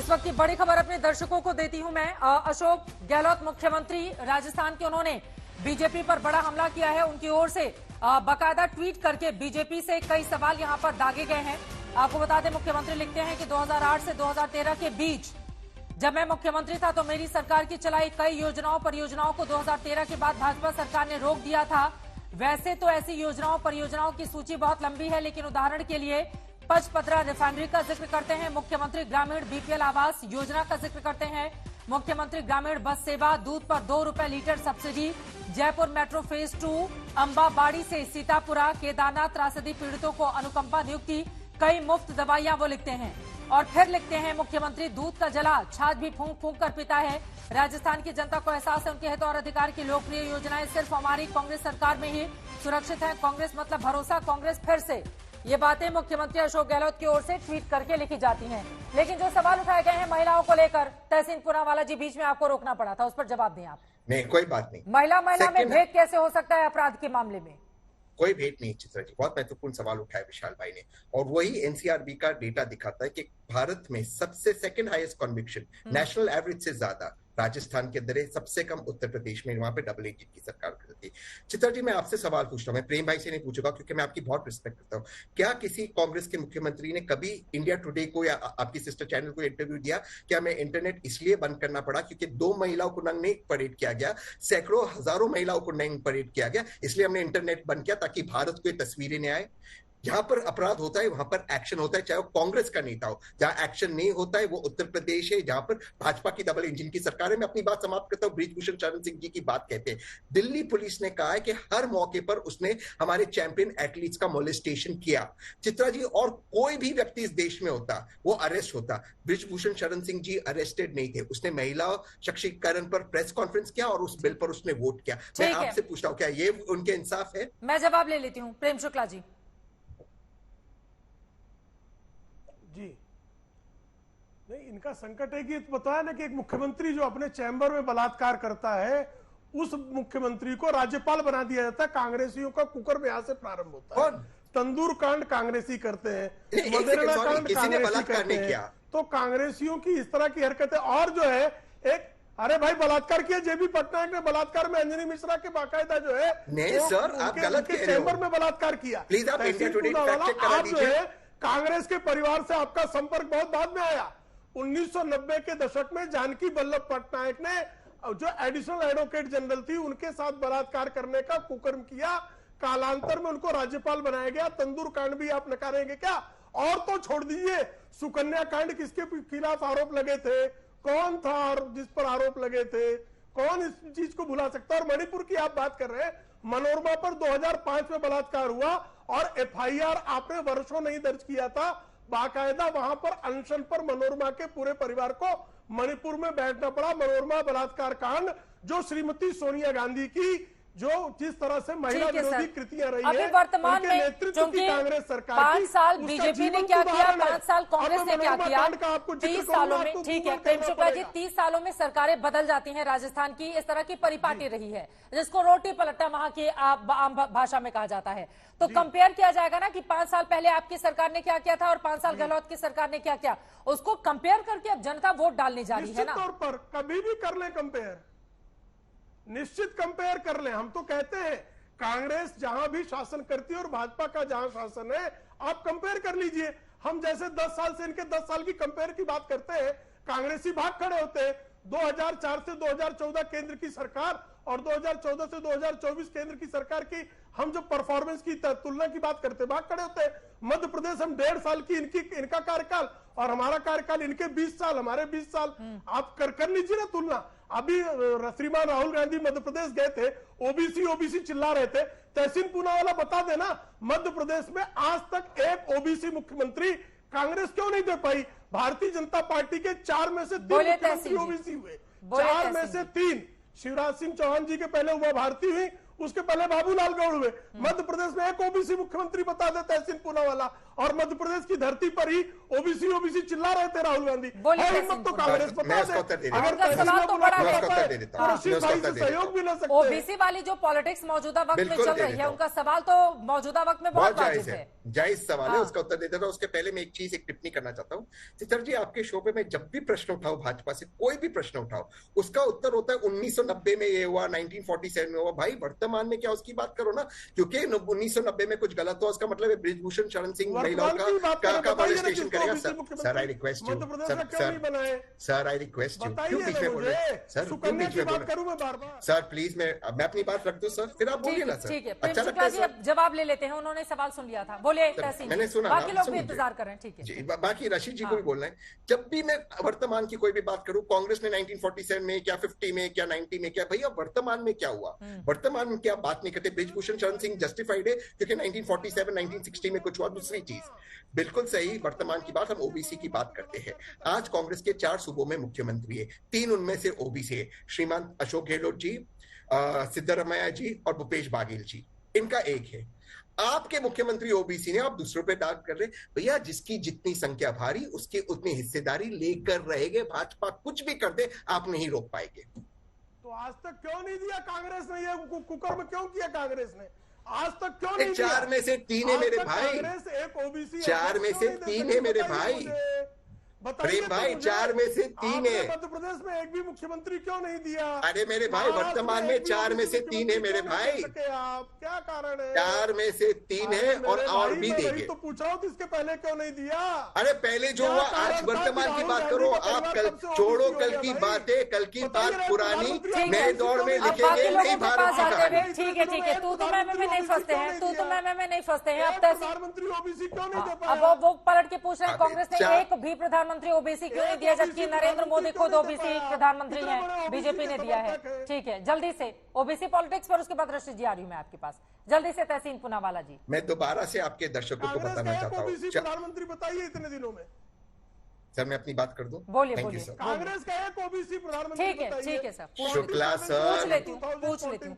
इस वक्त की बड़ी खबर अपने दर्शकों को देती हूं मैं। अशोक गहलोत मुख्यमंत्री राजस्थान के, उन्होंने बीजेपी पर बड़ा हमला किया है। उनकी ओर से बाकायदा ट्वीट करके बीजेपी से कई सवाल यहां पर दागे गए हैं। आपको बता दें, मुख्यमंत्री लिखते हैं कि 2008 से 2013 के बीच जब मैं मुख्यमंत्री था तो मेरी सरकार की चलाई कई योजनाओं परियोजनाओं को 2013 के बाद भाजपा सरकार ने रोक दिया था। वैसे तो ऐसी योजनाओं परियोजनाओं की सूची बहुत लंबी है, लेकिन उदाहरण के लिए पचपदरा रिफाइनरी का जिक्र करते हैं, मुख्यमंत्री ग्रामीण बीपीएल आवास योजना का जिक्र करते हैं, मुख्यमंत्री ग्रामीण बस सेवा, दूध पर 2 रुपए litre subsidy, Jaipur metro phase 2, Ambabari से सीतापुरा, केदारनाथ त्रासदी पीड़ितों को अनुकंपा नियुक्ति, कई मुफ्त दवाइयां वो लिखते हैं। और फिर लिखते हैं, मुख्यमंत्री दूध का जला छाछ भी फूंक फूंक कर पीता है। राजस्थान की जनता को एहसास है उनके हित और अधिकार की लोकप्रिय योजनाएं सिर्फ हमारी कांग्रेस सरकार में ही सुरक्षित है। कांग्रेस मतलब भरोसा, कांग्रेस फिर से। ये बातें मुख्यमंत्री अशोक गहलोत की ओर से ट्वीट करके लिखी जाती हैं। लेकिन जो सवाल उठाए गए हैं महिलाओं को लेकर, तहसीन पूनावाला जी, बीच में आपको रोकना पड़ा था, उस पर जवाब दें आप। नहीं, कोई बात नहीं। महिला में भेद कैसे हो सकता है अपराध के मामले में? कोई भेद नहीं चित्रा जी, बहुत महत्वपूर्ण सवाल उठाया विशाल भाई ने। और वही एनसीआरबी का डेटा दिखाता है कि भारत में सबसे second highest conviction, national average से ज्यादा राजस्थान के अंदर है, सबसे कम उत्तर प्रदेश में, वहां पे डबल इंजन की सरकार करती है। चित्रा जी, मैं आपसे सवाल पूछता हूं, मैं प्रेम भाई से नहीं पूछूंगा क्योंकि मैं आपकी बहुत रिस्पेक्ट करता हूं। क्या किसी कांग्रेस के मुख्यमंत्री ने कभी इंडिया टुडे को या आपकी सिस्टर चैनल को इंटरव्यू दिया कि हमें इंटरनेट इसलिए बंद करना पड़ा क्योंकि 2 महिलाओं को नंगे परेड किया गया, सैकड़ों हजारों महिलाओं को नंगे परेड किया गया, इसलिए हमने इंटरनेट बंद किया ताकि भारत को ये तस्वीरें नहीं आए? जहां पर अपराध होता है वहां पर एक्शन होता है, चाहे वो कांग्रेस का नेता हो। जहां एक्शन नहीं होता है वो उत्तर प्रदेश है, जहां पर भाजपा की डबल इंजन की सरकार है। मैं अपनी बात समाप्त करता हूं। ब्रिजभूषण शरण सिंह जी की बात कहते हैं, दिल्ली पुलिस ने कहा है कि हर मौके पर उसने हमारे चैंपियन एथलीट्स का मोलेस्टेशन किया। चित्रा जी, और कोई भी व्यक्ति इस देश में होता वो अरेस्ट होता। ब्रिजभूषण शरण सिंह जी अरेस्टेड नहीं थे, उसने महिला सशक्तिकरण पर प्रेस कॉन्फ्रेंस किया और उस बिल पर उसने वोट किया। मैं आपसे पूछता हूं, क्या ये उनके इंसाफ है? मैं जवाब ले लेती हूँ, प्रेम शुक्ला जी। जी नहीं, इनका संकट है कि बताया ना कि एक मुख्यमंत्री जो अपने चैम्बर में बलात्कार करता है, उस मुख्यमंत्री को राज्यपाल बना दिया जाता है। कांग्रेसियों का कुकर्म यहां से प्रारंभ होता है। तंदूर कांड कांग्रेसी करते हैं, मदेरणा कांड कांग्रेसी करते हैं। तो कांग्रेसियों की इस तरह की हरकतें, और जो है एक, अरे भाई बलात्कार किया जेबी पटनायक ने, बलात्कार में अंजनी मिश्रा के बाकायदा जो है, नहीं सर, आप गलत कह रहे हो। चैम्बर में बलात्कार किया। प्लीज आप इंडिया टुडे फैक्ट चेक करा दीजिए। कांग्रेस के परिवार से आपका संपर्क बहुत बाद में आया। 1990 के दशक में जानकी वल्लभ पटनायक ने, जो एडिशनल एडवोकेट जनरल थी, उनके साथ बलात्कार करने का कुकर्म किया। कालांतर में उनको राज्यपाल बनाया गया। तंदूर कांड भी आप नकारेंगे क्या? और तो छोड़ दीजिए, सुकन्या कांड किसके खिलाफ आरोप लगे थे, कौन था और जिस पर आरोप लगे थे, कौन इस चीज को भुला सकता है? और मणिपुर की आप बात कर रहे हैं, मनोरमा पर 2005 में बलात्कार हुआ और एफआईआर आपने वर्षों नहीं दर्ज किया था। बाकायदा वहां पर अनशन पर मनोरमा के पूरे परिवार को मणिपुर में बैठना पड़ा। मनोरमा बलात्कार कांड, जो श्रीमती सोनिया गांधी की जो जिस तरह से महिला विरोधी कृतियां रही है, वर्तमान में नेतृत्व की कांग्रेस सरकार, 5 साल बीजेपी ने क्या किया, 5 साल कांग्रेस ने क्या किया, 30 सालों में, ठीक है प्रेम शुक्ला जी, 30 सालों में सरकारें बदल जाती हैं। राजस्थान की इस तरह की परिपाटी रही है, जिसको रोटी पलटा वहां की आम भाषा में कहा जाता है। तो कंपेयर किया जाएगा ना कि 5 साल पहले आपकी सरकार ने क्या किया था और 5 साल गहलोत की सरकार ने क्या किया, उसको कंपेयर करके अब जनता वोट डालने जा रही है ना। निश्चित तौर पर कभी भी कर ले कंपेयर, निश्चित कंपेयर कर ले। हम तो कहते हैं कांग्रेस जहां भी शासन करती है और भाजपा का जहां शासन है, आप कंपेयर कर लीजिए। हम जैसे 10 साल से इनके 10 साल की कंपेयर की बात करते हैं, कांग्रेसी भाग खड़े होते हैं। 2004 से 2014 केंद्र की सरकार और 2014 से 2024 केंद्र की सरकार की हम जो परफॉर्मेंस की तुलना की बात करते हैं, भाग खड़े होते हैं। मध्य प्रदेश हम 1.5 साल की इनका कार्यकाल और हमारा कार्यकाल, इनके 20 साल हमारे 20 साल, आप कर लीजिए ना तुलना। अभी श्रीमान राहुल गांधी मध्य प्रदेश गए थे, ओबीसी चिल्ला रहे थे। तहसीन पूनावाला बता देना, मध्य प्रदेश में आज तक एक ओबीसी मुख्यमंत्री कांग्रेस क्यों नहीं दे पाई? भारतीय जनता पार्टी के 4 में से 3 मुख्यमंत्री ओबीसी हुए, 4 में से 3। शिवराज सिंह चौहान जी के पहले उमा भारती हुई, उसके पहले बाबूलाल गौड़ हुए। मध्य प्रदेश में एक ओबीसी मुख्यमंत्री बता दे तहसीन पूनावाला, और मध्य प्रदेश की धरती पर ही ओबीसी ओबीसी चिल्ला रहे थे राहुल गांधी। हिम्मत तो कांग्रेस बता दे, अगर सवाल तो बड़ा है, रशीद भाई से सहयोग भी ले सकते हैं। ओबीसी वाली जो पॉलिटिक्स मौजूदा वक्त में चल रही है, उनका सवाल तो मौजूदा वक्त में बहुत वाजिब है। जायज सवाल है, उसका उत्तर देता था। उसके पहले मैं एक टिप्पणी करना चाहता हूँ। चित्तर जी, आपके शो पे मैं जब भी प्रश्न उठाऊं, भाजपा से कोई भी प्रश्न उठाओ, उसका उत्तर होता है 1990 में ये हुआ, 1947 में हुआ। भाई वर्तमान में क्या, उसकी बात करो ना, क्योंकि 1990 में कुछ गलत हुआ, उसका मतलब है ब्रिजभूषण शरण सिंह महिलाओं का मॉलेस्टेशन करेगा। Sir I request you, sir I request you, क्यों बीच में बोल रहे हैं सर? क्यों बीच में बोल रहे हैं सर? प्लीज मैं अपनी बात रख दूं सर, फिर आप बोलिए ना सर। ठीक है, अच्छा लगता है सर, जवाब ले लेते हैं। उन्होंने सवाल सुन लिया था, बोले तहसीन, मैंने सुना, बाकी लोग भी इंतजार कर रहे हैं। ठीक है जी, बाकी रशीद जी को भी बोलना है। जब भी मैं वर्तमान की कोई भी बात करूं, कांग्रेस ने 1947 में क्या 50 में क्या 90 में क्या, भैया वर्तमान में क्या हुआ, वर्तमान में क्या बात नहीं करते। ब्रिजभूषण शरण सिंह जस्टिफाइड है क्योंकि 1947 1960 में कुछ हुआ। दूसरी चीज बिल्कुल सही, वर्तमान की बात, हम ओबीसी की बात करते हैं। आज कांग्रेस के 4 सूबों में मुख्यमंत्री है, 3 उनमें से ओबीसी है, श्रीमान अशोक गहलोत जी, सिद्धरमैया जी और भूपेश बाघेल जी। इनका एक है। आपके मुख्यमंत्री ओबीसी ने, आप दूसरों पे दाग कर रहे। भैया जिसकी जितनी संख्या भारी, उसकी उतनी हिस्सेदारी लेकर रहेंगे। भाजपा कुछ भी कर दे, आप नहीं रोक पाएंगे। तो आज तक क्यों नहीं दिया कांग्रेस ने? ये कुकर में क्यों किया कांग्रेस ने? आज तक क्यों नहीं दिया? 4 में से 3 है मेरे भाई, कांग्रेस एक ओबीसी 4 में से 3 है मेरे भाई, प्रेम भाई, 4 में से 3 है। मध्य प्रदेश में एक भी मुख्यमंत्री क्यों नहीं दिया? अरे मेरे भाई, वर्तमान में 4 में से 3 है मेरे भाई। आप क्या कारण है? 4 में से 3 है और भी देंगे। तो पूछ रहा हूँ, इसके पहले क्यों नहीं दिया? अरे पहले जो हुआ, आज वर्तमान की बात करो आप। कल छोड़ो, कल की बातें, कल की बात पुरानी, नए दौर में लिखेंगे नहीं भारत की कहानी। ठीक है ठीक है, तू तो मैं में नहीं फंसते हैं, तू तो मैं में नहीं फंसते हैं। अब प्रधानमंत्री ओबीसी क्यों नहीं दे पाया? अब वो पलट के पूछ रहे हैं, कांग्रेस ने एक भी प्रधानमंत्री ओबीसी क्यों नहीं दिया, जबकि नरेंद्र मोदी खुद ओबीसी प्रधानमंत्री हैं, बीजेपी ने दिया है। ठीक है, जल्दी से ओबीसी पॉलिटिक्स पर, उसके बाद रशीद जी आ रही हूं मैं आपके पास। जल्दी से तहसीन पूनावाला जी। मैं दोबारा से आपके दर्शकों को बताना चाहता हूँ, प्रधानमंत्री बताइए इतने दिनों में। सर मैं अपनी बात कर दूं? बोलिए थैंक बोलिए। You sir. कांग्रेस का एक ओबीसी प्रधानमंत्री, ठीक है सर, शुक्ला सर, पूछ लेती हूँ।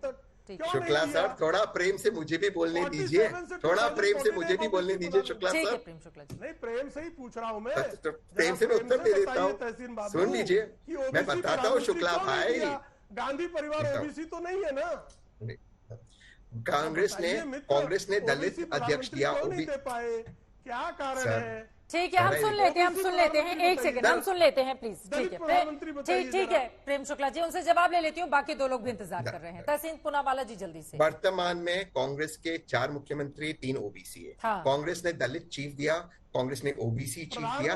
शुक्ला सर, थोड़ा प्रेम से मुझे भी बोलने दीजिए, थोड़ा प्रेम से मुझे भी बोलने दीजिए शुक्ला सर। प्रेम शुक्ला जी, नहीं प्रेम से ही पूछ रहा हूँ मैं, प्रेम से मैं उत्तर दे देता हूँ, सुन लीजिए, मैं बताता हूँ शुक्ला भाई। गांधी परिवार ओबीसी तो नहीं है ना? कांग्रेस ने दलित अध्यक्ष दिया, क्या कारण है? ठीक है, हम सुन लेते हैं, एक सेकंड हम सुन लेते हैं प्लीज। ठीक है, ठीक है प्रेम शुक्ला जी, उनसे जवाब ले लेती हूँ, बाकी 2 लोग भी इंतजार कर रहे हैं। तहसीन पूनावाला जी जल्दी से। वर्तमान में कांग्रेस के 4 मुख्यमंत्री, 3 ओबीसी है। हाँ। कांग्रेस ने दलित चीफ दिया, कांग्रेस ने ओबीसी चीफ दिया।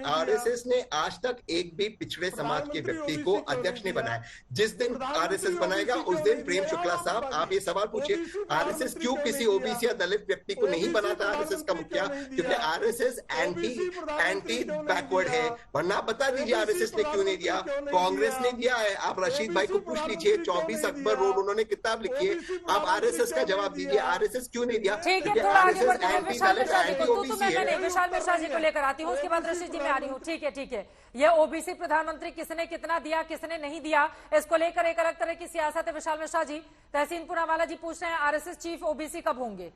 आरएसएस ने आज तक एक भी पिछड़े समाज के व्यक्ति को अध्यक्ष नहीं बनाया। जिस दिन आरएसएस बनाएगा उस दिन, प्रेम शुक्ला साहब आप ये सवाल पूछिए, आरएसएस क्यों किसी ओबीसी या दलित व्यक्ति को नहीं बनाता आरएसएस का मुखिया? क्योंकि आरएसएस एंटी बैकवर्ड है। वरना बता दीजिए आरएसएस ने क्यों नहीं दिया। कांग्रेस ने दिया है, आप रशीद भाई को पूछ लीजिए, 24 अकबर रोड उन्होंने किताब लिखी है। आप आरएसएस का जवाब दीजिए, आरएसएस क्यों नहीं दिया? क्योंकि आरएसएस एंटी दलित एंटी ओबीसी। मैं विशाल मिश्रा जी को लेकर आती हूँ, उसके बाद रशीद जी में आ रही हूँ। ठीक है, ये ओबीसी प्रधानमंत्री किसने कितना दिया, किसने नहीं दिया, इसको लेकर एक अलग तरह की सियासत है। विशाल मिश्रा जी, तहसीन पूनावाला जी पूछ रहे हैं आरएसएस चीफ ओबीसी कब होंगे?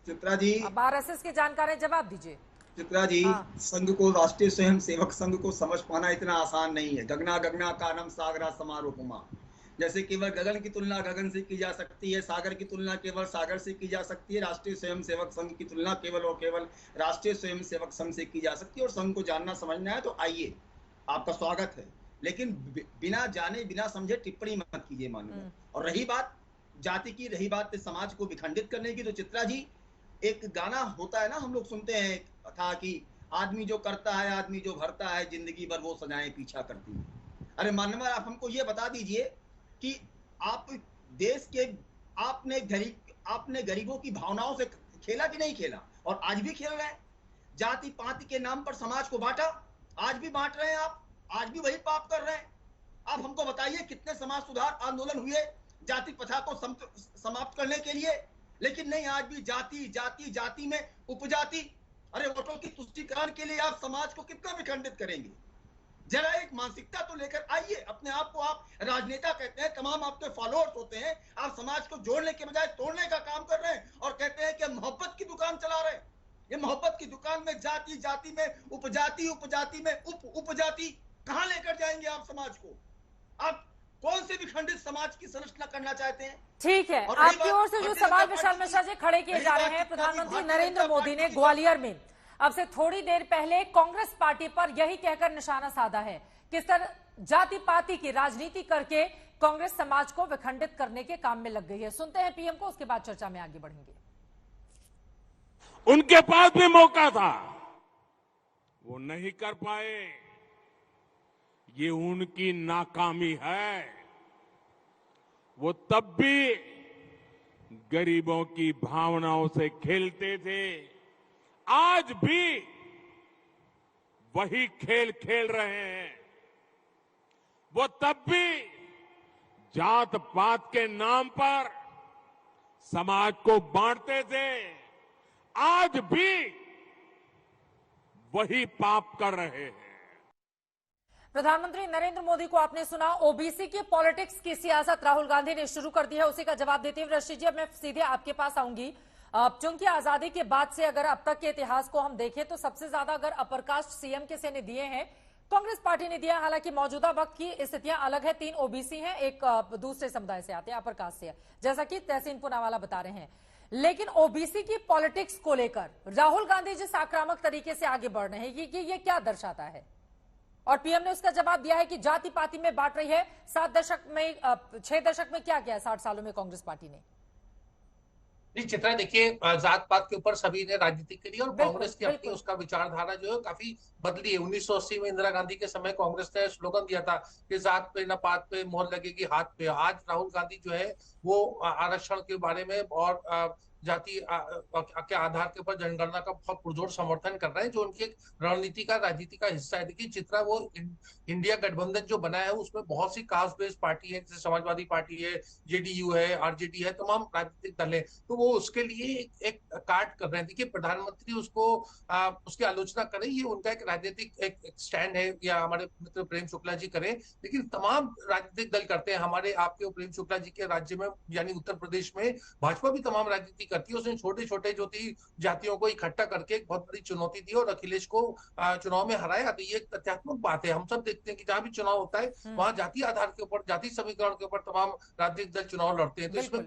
चित्रा जी, अब आरएसएस के जानकार है, जवाब दीजिए। चित्रा जी, संघ को, राष्ट्रीय स्वयं सेवक संघ को समझ पाना इतना आसान नहीं है। गगना गगना कानम सागरा समारोपमा, जैसे केवल गगन की तुलना गगन से की जा सकती है, सागर की तुलना केवल सागर से की जा सकती है, राष्ट्रीय स्वयंसेवक संघ की तुलना केवल और केवल राष्ट्रीय स्वयंसेवक संघ से की जा सकती है। और संघ को जानना समझना है तो आइए, आपका स्वागत है, लेकिन बिना जाने बिना समझे टिप्पणी मत कीजिए माननीय। और रही बात जाति की, रही बात समाज को विखंडित करने की, तो चित्रा जी एक गाना होता है ना, हम लोग सुनते हैं था कि आदमी जो करता है, आदमी जो भरता है, जिंदगी भर वो सजाएं पीछा करती है। अरे माननीय, आप हमको ये बता दीजिए कि आप देश के, आपने गरीबों की भावनाओं से खेला कि नहीं खेला? और आज भी खेल रहे हैं। जाति पाति के नाम पर समाज को बांटा, आज भी बांट रहे हैं आप, आज भी वही पाप कर रहे हैं। आप हमको बताइए कितने समाज सुधार आंदोलन हुए जाति प्रथा को समाप्त करने के लिए, लेकिन नहीं, आज भी जाति जाति जाति में उपजाति। अरे वोटों की तुष्टीकरण के लिए आप समाज को कितना विखंडित करेंगे? जरा एक मानसिकता तो लेकर आइए। अपने आप को आप राजनेता कहते हैं, तमाम आपके फॉलोअर्स होते हैं, आप समाज को जोड़ने के बजाय तोड़ने का काम कर रहे हैं और कहते हैं कि मोहब्बत की दुकान चला रहे हैं। ये मोहब्बत की दुकान में जाति जाति में उपजाति, उपजाति में उपजाति कहां लेकर जाएंगे आप समाज को? आप कौन से विखंडित समाज की संरचना करना चाहते हैं? ठीक है, आपकी ओर से जो सवाल विशाल मिश्रा जी खड़े किए जा रहे हैं, प्रधानमंत्री नरेंद्र मोदी ने ग्वालियर में अब से थोड़ी देर पहले कांग्रेस पार्टी पर यही कहकर निशाना साधा है, किस तरह जाति पाति की राजनीति करके कांग्रेस समाज को विखंडित करने के काम में लग गई है। सुनते हैं पीएम को, उसके बाद चर्चा में आगे बढ़ेंगे। उनके पास भी मौका था, वो नहीं कर पाए, ये उनकी नाकामी है। वो तब भी गरीबों की भावनाओं से खेलते थे, आज भी वही खेल खेल रहे हैं। वो तब भी जात पात के नाम पर समाज को बांटते थे, आज भी वही पाप कर रहे हैं। प्रधानमंत्री नरेंद्र मोदी को आपने सुना, ओबीसी की पॉलिटिक्स की सियासत राहुल गांधी ने शुरू कर दी है, उसी का जवाब देते हुए ऋषि जी अब मैं सीधे आपके पास आऊंगी। क्योंकि आजादी के बाद से अगर अब तक के इतिहास को हम देखें तो सबसे ज्यादा अगर अपर कास्ट सीएम किसी ने दिए हैं, कांग्रेस पार्टी ने दिया। हालांकि मौजूदा वक्त की स्थितियां अलग है, 3 ओबीसी हैं, एक दूसरे समुदाय से आते हैं, अपर कास्ट से, जैसा कि तहसीन पूनावाला बता रहे हैं। लेकिन ओबीसी की पॉलिटिक्स को लेकर राहुल गांधी जिस आक्रामक तरीके से आगे बढ़ रहे हैं, ये क्या दर्शाता है? और पीएम ने उसका जवाब दिया है कि जाति पाति में बांट रही है। 6 दशक में क्या किया है 60 सालों में कांग्रेस पार्टी ने? जी चित्रा, देखिए जात पात के ऊपर सभी ने राजनीति करी और कांग्रेस की अपनी उसका विचारधारा जो है काफी बदली है। 1980 में इंदिरा गांधी के समय कांग्रेस ने स्लोगन दिया था कि जात पे न पात पे मोहर लगेगी हाथ पे। आज राहुल गांधी जो है वो आरक्षण के बारे में और जाति के आधार के ऊपर जनगणना का बहुत पुरजोर समर्थन कर रहे हैं, जो उनकी एक रणनीति का राजनीति का हिस्सा है। देखिए चित्रा, वो इंडिया गठबंधन जो बना है उसमें बहुत सी कास्ट बेस्ड पार्टी है, जैसे समाजवादी पार्टी है, जेडीयू है, आरजेडी है, तमाम राजनीतिक दल है, तो वो उसके लिए एक कार्ड कर रहे हैं। देखिए प्रधानमंत्री उसको उसकी आलोचना करें, ये उनका एक राजनीतिक एक स्टैंड है, या हमारे मित्र प्रेम शुक्ला जी करें, लेकिन तमाम राजनीतिक दल करते हैं। हमारे आपके प्रेम शुक्ला जी के राज्य में यानी उत्तर प्रदेश में भाजपा भी तमाम राजनीति करती है। उसने छोटे छोटे जो थी जातियों को इकट्ठा करके एक बहुत बड़ी चुनौती दी और अखिलेश को चुनाव में हराया। तो ये एक तथ्यात्मक बात है। हम सब देखते हैं कि जहां भी चुनाव होता है वहां जाति आधार के ऊपर, जाति समीकरण के ऊपर तमाम राजनीतिक दल चुनाव लड़ते हैं। तो इसमें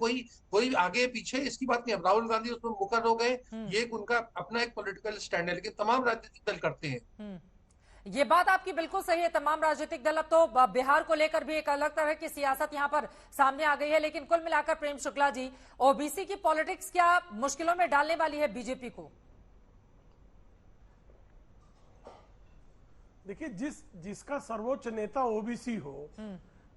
कोई आगे पीछे इसकी बात नहीं है। राहुल गांधी उसमें मुकर हो गए, ये उनका अपना एक पॉलिटिकल स्टैंड है, लेकिन तमाम राजनीतिक दल करते हैं। ये बात आपकी बिल्कुल सही है, तमाम राजनीतिक दल। अब तो बिहार को लेकर भी एक अलग तरह की सियासत यहां पर सामने आ गई है। लेकिन कुल मिलाकर प्रेम शुक्ला जी, ओबीसी की पॉलिटिक्स क्या मुश्किलों में डालने वाली है बीजेपी को? देखिए, जिसका सर्वोच्च नेता ओबीसी हो,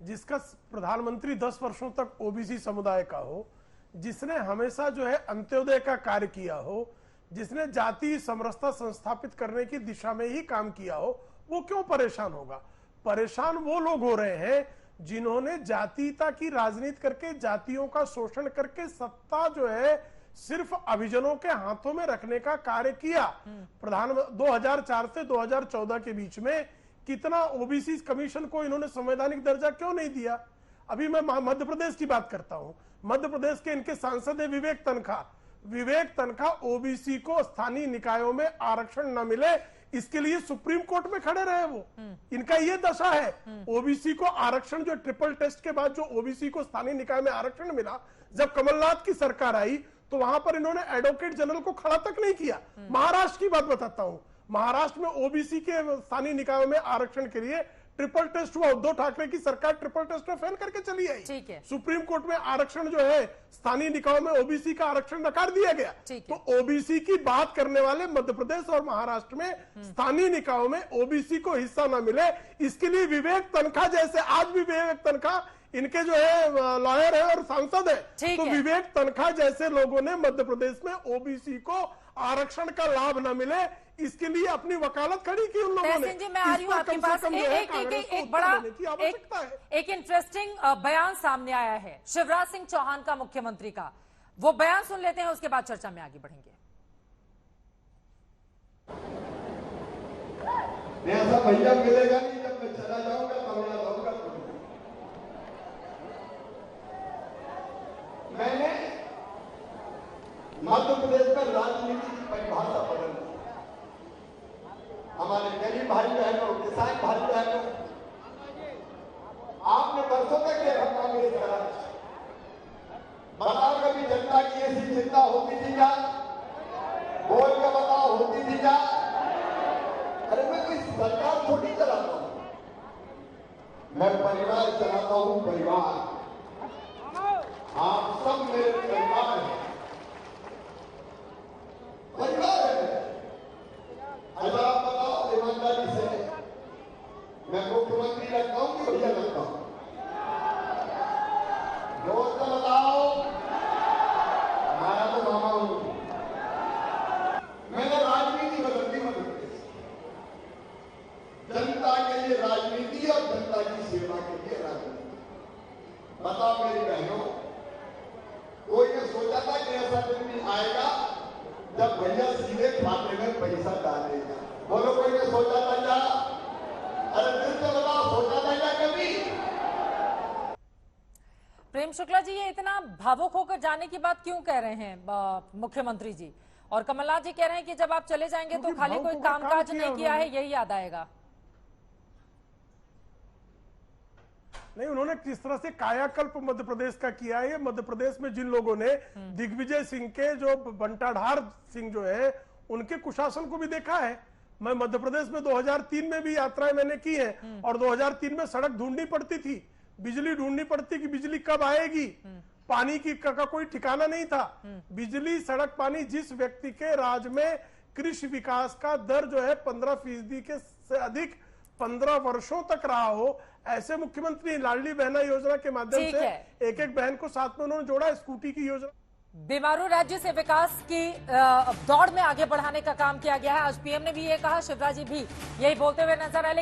जिसका प्रधानमंत्री 10 वर्षों तक ओबीसी समुदाय का हो, जिसने हमेशा जो है अंत्योदय का कार्य किया हो, जिसने जाति समरसता संस्थापित करने की दिशा में ही काम किया हो, वो क्यों परेशान होगा? परेशान वो लोग हो रहे हैं जिन्होंने जातीयता की राजनीति करके, जातियों का शोषण करके सत्ता जो है सिर्फ अभिजनों के हाथों में रखने का कार्य किया। 2004 से 2014 के बीच में कितना ओबीसी कमीशन को इन्होंने संवैधानिक दर्जा क्यों नहीं दिया? अभी मैं मध्य प्रदेश की बात करता हूं। मध्य प्रदेश के इनके सांसद है विवेक तनखा ओबीसी को स्थानीय निकायों में आरक्षण न मिले, इसके लिए सुप्रीम कोर्ट में खड़े रहे वो। इनका ये दशा है। ओबीसी को आरक्षण जो ट्रिपल टेस्ट के बाद जो ओबीसी को स्थानीय निकाय में आरक्षण मिला, जब कमलनाथ की सरकार आई तो वहां पर इन्होंने एडवोकेट जनरल को खड़ा तक नहीं किया। महाराष्ट्र की बात बताता हूं, महाराष्ट्र में ओबीसी के स्थानीय निकायों में आरक्षण के लिए ट्रिपल टेस्ट हुआ। उद्धव ठाकरे की सरकार ट्रिपल टेस्ट में फेल करके चली आई। सुप्रीम कोर्ट में आरक्षण जो है स्थानीय निकायों में ओबीसी का आरक्षण नकार दिया गया। तो ओबीसी की बात करने वाले मध्य प्रदेश और महाराष्ट्र में स्थानीय निकायों में ओबीसी को हिस्सा न मिले, इसके लिए विवेक तनखा जैसे, आज भी विवेक तनखा इनके जो है लॉयर है और सांसद है, तो विवेक तनखा जैसे लोगों ने मध्य प्रदेश में ओबीसी को आरक्षण का लाभ न मिले, इसके लिए अपनी वकालत खड़ी की उन लोगों ने। जी, मैं आ रही हूं आपके पास। एक बड़ा एक इंटरेस्टिंग बयान सामने आया है शिवराज सिंह चौहान का, मुख्यमंत्री का। वो बयान सुन लेते हैं, उसके बाद चर्चा में आगे बढ़ेंगे। ऐसा भैया मिलेगा नहीं जब चला जाऊंगा तमिलनाडु का। मैंने मध्य प्रदेश में राजनीति की परिभाषा बदल दी। हमारे गरीब भाई बहनों, किसान भाई बहनों, आपने वर्षों तक देखा कांग्रेस का राज। बताओ कभी जनता की ऐसी चिंता होती थी क्या? बोल के बताओ होती थी क्या? अरे मैं कोई सरकार थोड़ी चलाता हूं, मैं परिवार चलाता हूं। परिवार, आप सब मेरे परिवार हैं, परिवार है। अच्छा आप बताओ ईमानदारी से, मैं मुख्यमंत्री लगता हूं कि भैया लगता हूं? दोस्त बताओ, मैं तो मामा हूं। मैंने राजनीति बदल दी मध्य प्रदेश, जनता के लिए राजनीति और जनता की सेवा के लिए राजनीति। बताओ मेरी बहनों, कोई ने सोचा था कि ऐसा दिन भी आएगा जब भैया सीधे खाते में पैसा डालेगा? बोलो, कोई ने सोचा था क्या? अरे दिल से बताओ, सोचा था क्या कभी? प्रेम शुक्ला जी, ये इतना भावुक होकर जाने की बात क्यों कह रहे हैं मुख्यमंत्री जी? और कमलनाथ जी कह रहे हैं कि जब आप चले जाएंगे तो खाली कोई कामकाज नहीं किया है यही याद आएगा। नहीं, उन्होंने किस तरह से कायाकल्प मध्य प्रदेश का किया है। मध्य प्रदेश में जिन लोगों ने दिग्विजय सिंह के जो बंटाढार सिंह जो है उनके कुशासन को भी देखा है। मैं मध्य प्रदेश में 2003 में भी यात्राएं मैंने की है और 2003 में सड़क ढूंढनी पड़ती थी, बिजली ढूंढनी पड़ती कि बिजली कब आएगी, पानी की का कोई ठिकाना नहीं था। बिजली, सड़क, पानी, जिस व्यक्ति के राज में कृषि विकास का दर जो है 15% के से अधिक 15 वर्षों तक रहा हो, ऐसे मुख्यमंत्री लाडली बहना योजना के माध्यम से एक एक बहन को साथ में उन्होंने जोड़ा। स्कूटी की योजना, बीमारू राज्य से विकास की दौड़ में आगे बढ़ाने का काम किया गया है। आज पीएम ने भी ये कहा, शिवराज जी भी यही बोलते हुए नजर आए।